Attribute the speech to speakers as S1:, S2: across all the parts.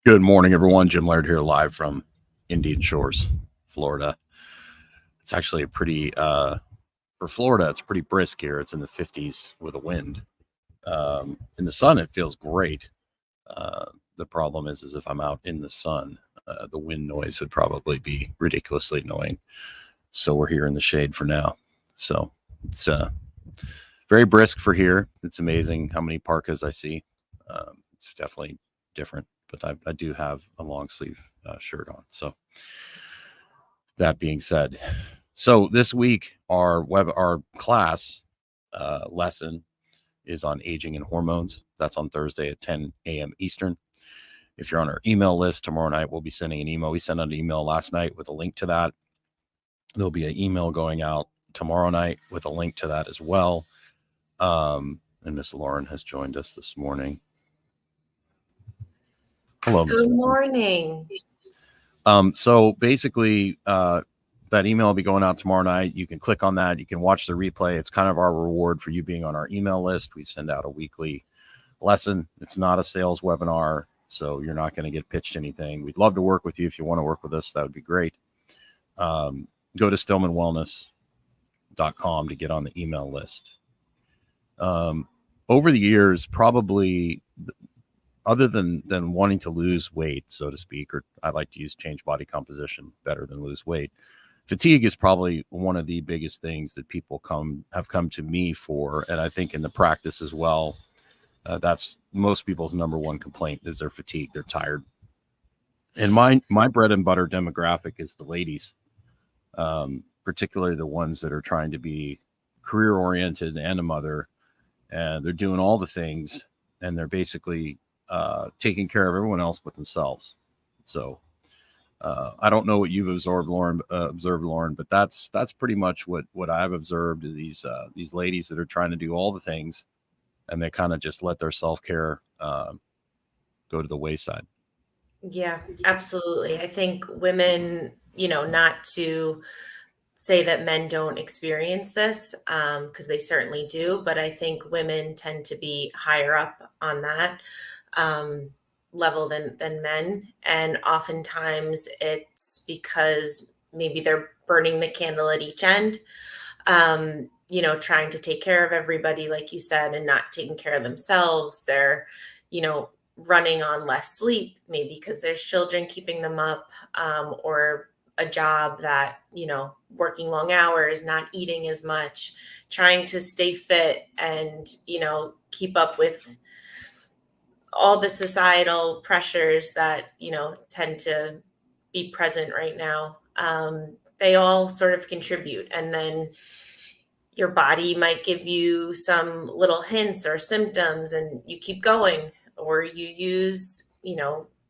S1: Good morning, everyone. Jim Laird here, live from Indian Shores, Florida. It's actually a pretty, for Florida, it's pretty brisk here. It's in the 50s with a wind. In the sun, it feels great. The problem is if I'm out in the sun, the wind noise would probably be ridiculously annoying. So we're here in the shade for now. So it's very brisk for here. It's amazing how many parkas I see. It's definitely different. But I do have a long sleeve shirt on. So that being said, so this week our class lesson is on aging and hormones. That's on Thursday at 10 a.m. Eastern. If you're on our email list, tomorrow night we'll be sending an email. We sent out an email last night with a link to that. There'll be an email going out tomorrow night with a link to that as well. And Miss Lauren has joined us this morning. Hello.
S2: Good morning.
S1: So basically, that email will be going out tomorrow night. You can click on that. You can watch the replay. It's kind of our reward for you being on our email list. We send out a weekly lesson. It's not a sales webinar, so you're not going to get pitched anything. We'd love to work with you. If you want to work with us, that would be great. Go to stillmanwellness.com to get on the email list. Over the years, probably, other than wanting to lose weight, so to speak, or I like to use change body composition better than lose weight, fatigue is probably one of the biggest things that people have come to me for. And I think in the practice as well, that's most people's number one complaint is their fatigue. They're tired. And my bread and butter demographic is the ladies, particularly the ones that are trying to be career oriented and a mother, and they're doing all the things, and they're basically taking care of everyone else but themselves. So I don't know what you've observed, Lauren, but that's pretty much what I've observed is these ladies that are trying to do all the things, and they kind of just let their self-care go to the wayside.
S2: Yeah, absolutely. I think women, not to say that men don't experience this, because they certainly do, but I think women tend to be higher up on that level than men. And oftentimes it's because maybe they're burning the candle at each end, trying to take care of everybody, like you said, and not taking care of themselves. They're, running on less sleep, maybe because there's children keeping them up, or a job that, working long hours, not eating as much, trying to stay fit and, keep up with all the societal pressures that, tend to be present right now. They all sort of contribute. And then your body might give you some little hints or symptoms and you keep going, or you use,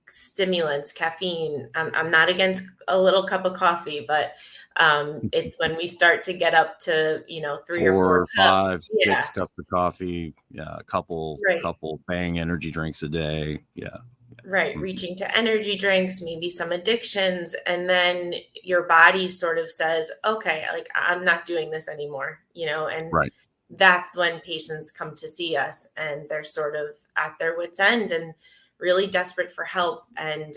S2: stimulants, caffeine. I'm not against a little cup of coffee, but it's when we start to get up to, 3 or 4
S1: 5,
S2: cups.
S1: 6 cups of coffee. Yeah. A couple Bang energy drinks a day. Yeah.
S2: Right. Mm-hmm. Reaching to energy drinks, maybe some addictions. And then your body sort of says, okay, like I'm not doing this anymore, and
S1: right.
S2: That's when patients come to see us and they're sort of at their wit's end and really desperate for help. And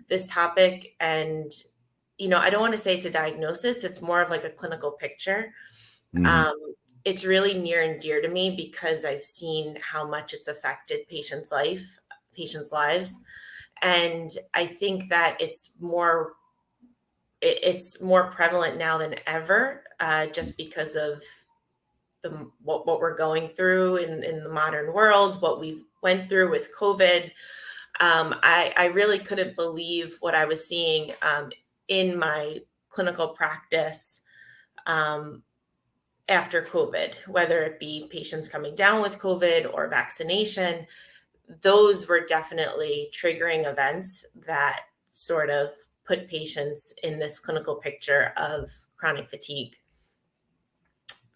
S2: this topic, and, I don't want to say it's a diagnosis. It's more of like a clinical picture. Mm-hmm. It's really near and dear to me because I've seen how much it's affected patients' lives. And I think that it's more prevalent now than ever, just because of what we're going through in the modern world, what we went through with COVID. I really couldn't believe what I was seeing in my clinical practice after COVID, whether it be patients coming down with COVID or vaccination. Those were definitely triggering events that sort of put patients in this clinical picture of chronic fatigue.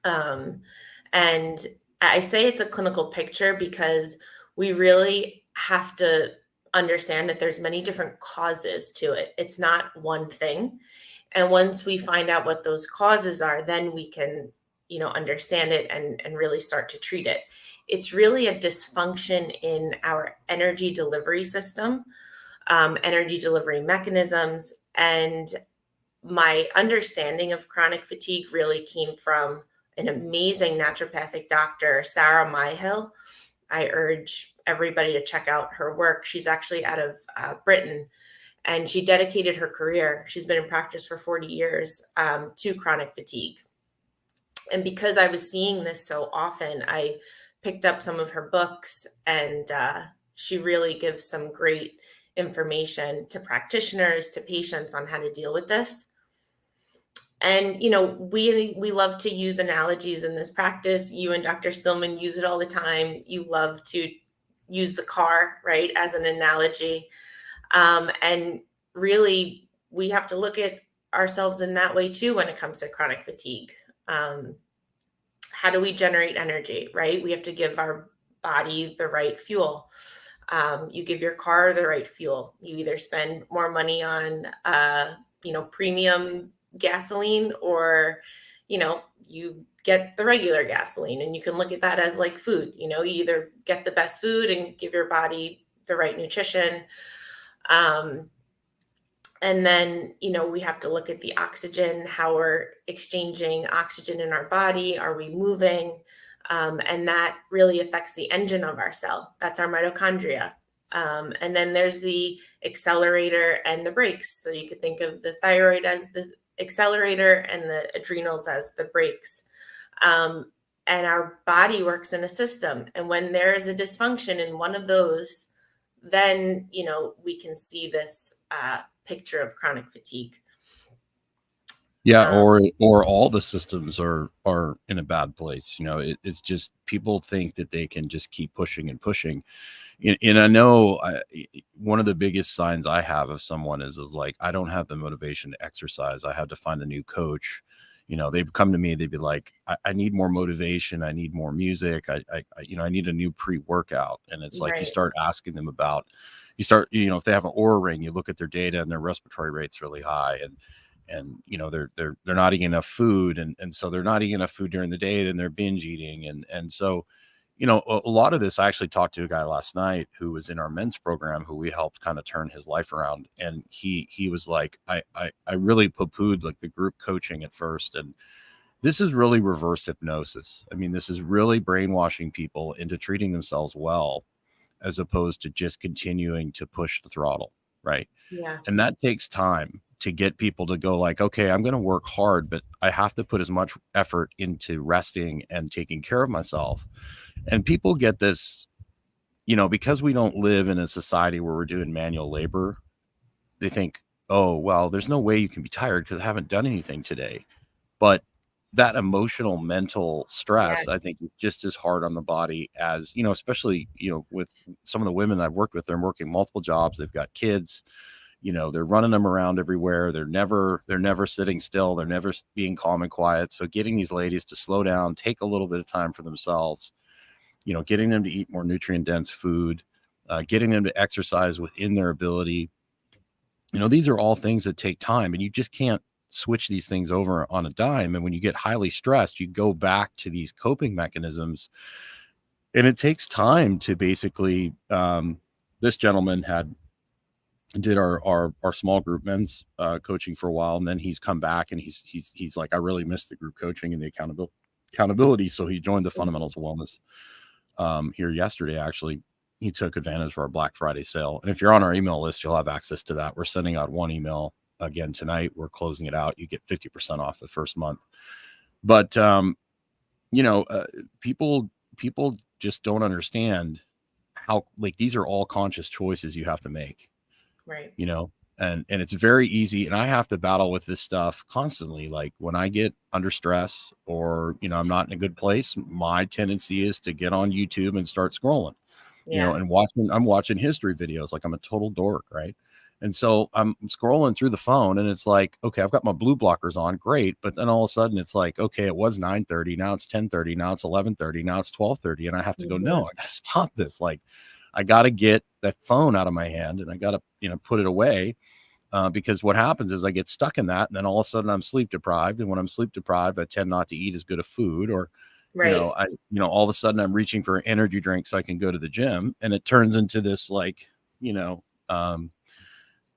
S2: And I say it's a clinical picture because we really have to understand that there's many different causes to it. It's not one thing. And once we find out what those causes are, then we can, understand it and really start to treat it. It's really a dysfunction in our energy delivery system. energy delivery mechanisms. And my understanding of chronic fatigue really came from an amazing naturopathic doctor, Sarah Myhill. I urge everybody to check out her work. She's actually out of Britain, and she dedicated her career, she's been in practice for 40 years, to chronic fatigue. And because I was seeing this so often, I picked up some of her books, and she really gives some great information to practitioners, to patients on how to deal with this. And we love to use analogies in this practice. You and Dr. Stillman use it all the time. You love to use the car, right, as an analogy. And really, we have to look at ourselves in that way too when it comes to chronic fatigue. How do we generate energy, right? We have to give our body the right fuel. You give your car the right fuel. You either spend more money on, premium gasoline, or, you get the regular gasoline. And you can look at that as like food. You either get the best food and give your body the right nutrition. And then, we have to look at the oxygen, how we're exchanging oxygen in our body. Are we moving? And that really affects the engine of our cell. That's our mitochondria. And then there's the accelerator and the brakes. So you could think of the thyroid as the accelerator and the adrenals as the brakes. And our body works in a system. And when there is a dysfunction in one of those, then, we can see this picture of chronic fatigue.
S1: Yeah, or all the systems are in a bad place. It's just people think that they can just keep pushing and pushing. And I know one of the biggest signs I have of someone is like, I don't have the motivation to exercise. I have to find a new coach. They've come to me, they'd be like, I need more motivation. I need more music. I need a new pre-workout. And it's like, you start asking them about, if they have an Oura ring, you look at their data and their respiratory rate's really high. And they're not eating enough food. And so they're not eating enough food during the day, then they're binge eating. And so, a lot of this, I actually talked to a guy last night who was in our men's program, who we helped kind of turn his life around. And he was like, I really poo-pooed like the group coaching at first. And this is really reverse hypnosis. I mean, this is really brainwashing people into treating themselves well, as opposed to just continuing to push the throttle. Right.
S2: Yeah.
S1: And that takes time to get people to go like, okay, I'm going to work hard, but I have to put as much effort into resting and taking care of myself. And people get this, because we don't live in a society where we're doing manual labor. They think, oh, well, there's no way you can be tired because I haven't done anything today. But that emotional, mental stress,
S2: Yes.
S1: I think, is just as hard on the body as, especially, with some of the women I've worked with. They're working multiple jobs. They've got kids. They're running them around everywhere. They're never sitting still. They're never being calm and quiet. So getting these ladies to slow down, take a little bit of time for themselves, getting them to eat more nutrient dense food, getting them to exercise within their ability. These are all things that take time, and you just can't switch these things over on a dime. And when you get highly stressed, you go back to these coping mechanisms, and it takes time to basically, this gentleman did our small group men's coaching for a while, and then he's come back and he's like, I really missed the group coaching and the accountability. So he joined the Fundamentals of Wellness here yesterday. Actually, he took advantage of our Black Friday sale. And if you're on our email list, you'll have access to that. We're sending out one email again tonight. We're closing it out. You get 50% off the first month. But people just don't understand how, like, these are all conscious choices you have to make.
S2: Right.
S1: And it's very easy. And I have to battle with this stuff constantly. Like when I get under stress or, I'm not in a good place, my tendency is to get on YouTube and start scrolling, and I'm watching history videos. Like I'm a total dork. Right. And so I'm scrolling through the phone and it's like, okay, I've got my blue blockers on. Great. But then all of a sudden it's like, okay, it was 9:30. Now it's 10:30. Now it's 11:30. Now it's 12:30. And I have to go, no, I got to stop this. Like, I got to get that phone out of my hand and I got to, put it away because what happens is I get stuck in that. And then all of a sudden I'm sleep deprived. And when I'm sleep deprived, I tend not to eat as good of food or, all of a sudden I'm reaching for an energy drink so I can go to the gym. And it turns into this like,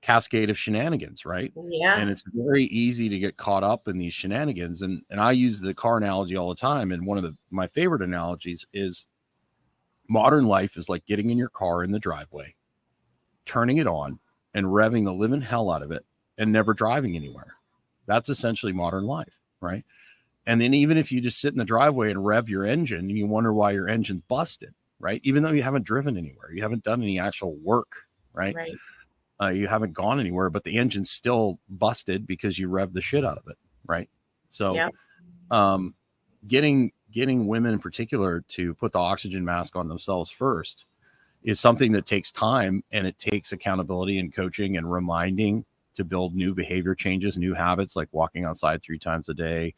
S1: cascade of shenanigans, right?
S2: Yeah.
S1: And it's very easy to get caught up in these shenanigans. And I use the car analogy all the time. And one of my favorite analogies is modern life is like getting in your car in the driveway, turning it on, and revving the living hell out of it and never driving anywhere. That's essentially modern life, right? And then even if you just sit in the driveway and rev your engine and you wonder why your engine's busted, right? Even though you haven't driven anywhere, you haven't done any actual work, right? You haven't gone anywhere, but the engine's still busted because you revved the shit out of it, right? So getting women in particular to put the oxygen mask on themselves first is something that takes time, and it takes accountability and coaching and reminding to build new behavior changes, new habits, like walking outside 3 times a day,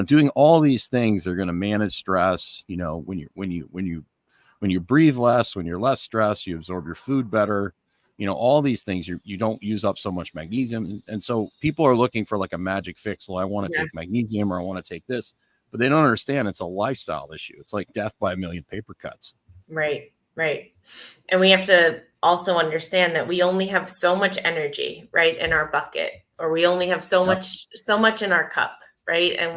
S1: doing all these things. They're going to manage stress. When you breathe less, when you're less stressed, you absorb your food better, all these things, you don't use up so much magnesium. And so people are looking for like a magic fix. Well, I want to take magnesium, or I want to take this, but they don't understand it's a lifestyle issue. It's like death by a million paper cuts.
S2: Right. And we have to also understand that we only have so much energy, right, in our bucket, or we only have so much in our cup, right? And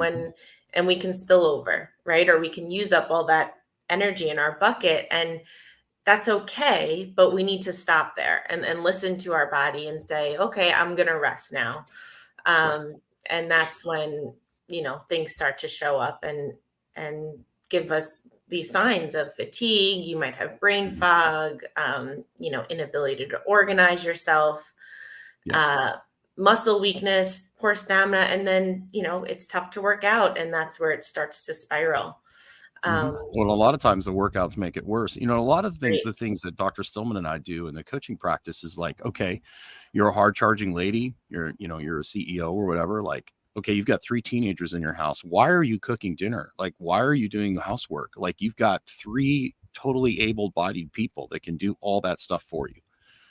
S2: we can spill over, right? Or we can use up all that energy in our bucket, and that's okay, but we need to stop there and listen to our body and say, okay, I'm going to rest now. And that's when, things start to show up and give us these signs of fatigue. You might have brain fog, inability to organize yourself, muscle weakness, poor stamina. And then, it's tough to work out, and that's where it starts to spiral.
S1: Well, a lot of times the workouts make it worse. A lot of the things that Dr. Stillman and I do in the coaching practice is like, okay, you're a hard charging lady, you're a CEO or whatever. Like, okay, you've got 3 teenagers in your house. Why are you cooking dinner? Like, why are you doing the housework? Like, you've got 3 totally able-bodied people that can do all that stuff for you.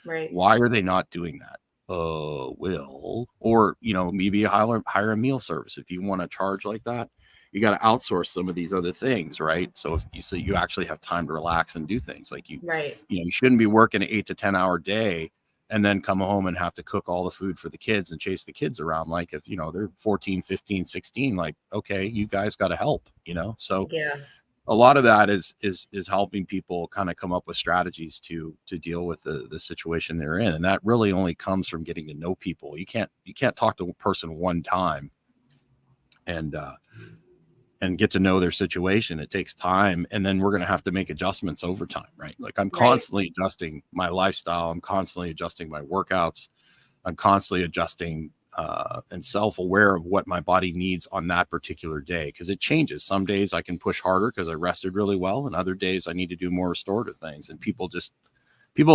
S2: Right.
S1: Why are they not doing that? Well, or, maybe hire a meal service. If you want to charge like that, you got to outsource some of these other things, right? So you actually have time to relax and do things like you shouldn't be working an 8 to 10 hour day and then come home and have to cook all the food for the kids and chase the kids around. Like, if, they're 14, 15, 16, like, okay, you guys got to help, so a lot of that is helping people kind of come up with strategies to deal with the situation they're in. And that really only comes from getting to know people. You can't talk to a person one time and get to know their situation. It takes time. And then we're going to have to make adjustments over time, right? Like, I'm constantly adjusting my lifestyle. I'm constantly adjusting my workouts. I'm constantly adjusting and self-aware of what my body needs on that particular day, because it changes. Some days I can push harder because I rested really well, and other days I need to do more restorative things. And people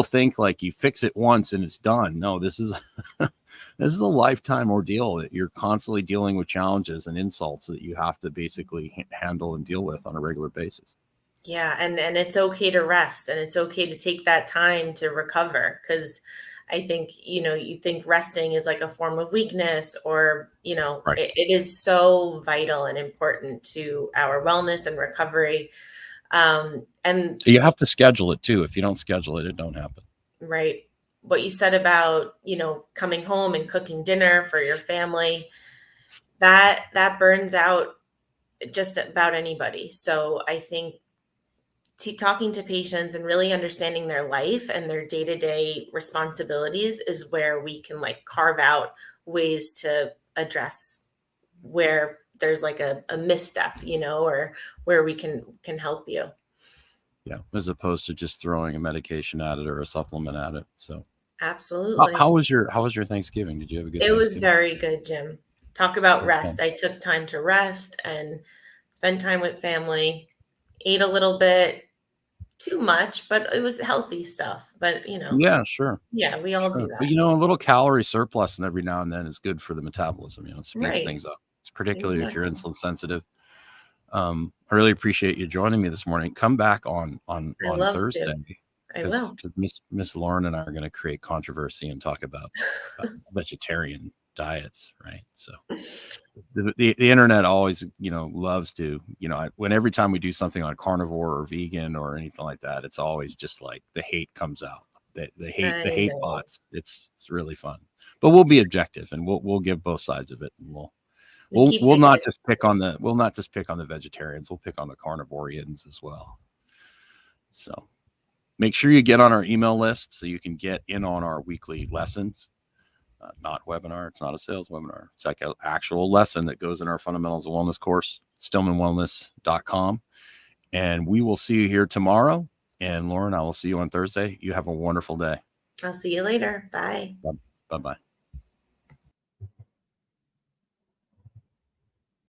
S1: think like you fix it once and it's done. No, this is this is a lifetime ordeal, that you're constantly dealing with challenges and insults that you have to basically handle and deal with on a regular basis.
S2: Yeah, and it's okay to rest, and it's okay to take that time to recover, because I think, you think resting is like a form of weakness, or, it is so vital and important to our wellness and recovery. And
S1: you have to schedule it too. If you don't schedule it, it don't happen.
S2: Right. What you said about, coming home and cooking dinner for your family, that burns out just about anybody. So I think talking to patients and really understanding their life and their day-to-day responsibilities is where we can like carve out ways to address where there's like a misstep, or where we can help you.
S1: Yeah, as opposed to just throwing a medication at it or a supplement at it. So
S2: absolutely.
S1: How was your Thanksgiving? Did you have a good
S2: It was very good, Jim. Talk about rest.
S1: Okay.
S2: I took time to rest and spend time with family, ate a little bit, too much, but it was healthy stuff. But,
S1: Yeah, sure.
S2: Yeah, we all do that.
S1: But, a little calorie surplus and every now and then is good for the metabolism. It speeds things up, particularly if you're insulin sensitive. I really appreciate you joining me this morning. Come back on Thursday.
S2: I will.
S1: Miss Lauren and I are going to create controversy and talk about vegetarian diets, right? So the internet always, loves to, when every time we do something on carnivore or vegan or anything like that, it's always just like the hate comes out. They hate
S2: I
S1: the hate
S2: know.
S1: bots. It's really fun, but we'll be objective and we'll give both sides of it, and
S2: We keep
S1: we'll
S2: the
S1: not
S2: kids.
S1: just pick on the vegetarians. We'll pick on the carnivorians as well. So make sure you get on our email list so you can get in on our weekly lessons. Not webinar. It's not a sales webinar. It's like an actual lesson that goes in our fundamentals of wellness course, stillmanwellness.com. And we will see you here tomorrow. And Lauren, I will see you on Thursday. You have a wonderful day.
S2: I'll see you later. Bye.
S1: Bye-bye.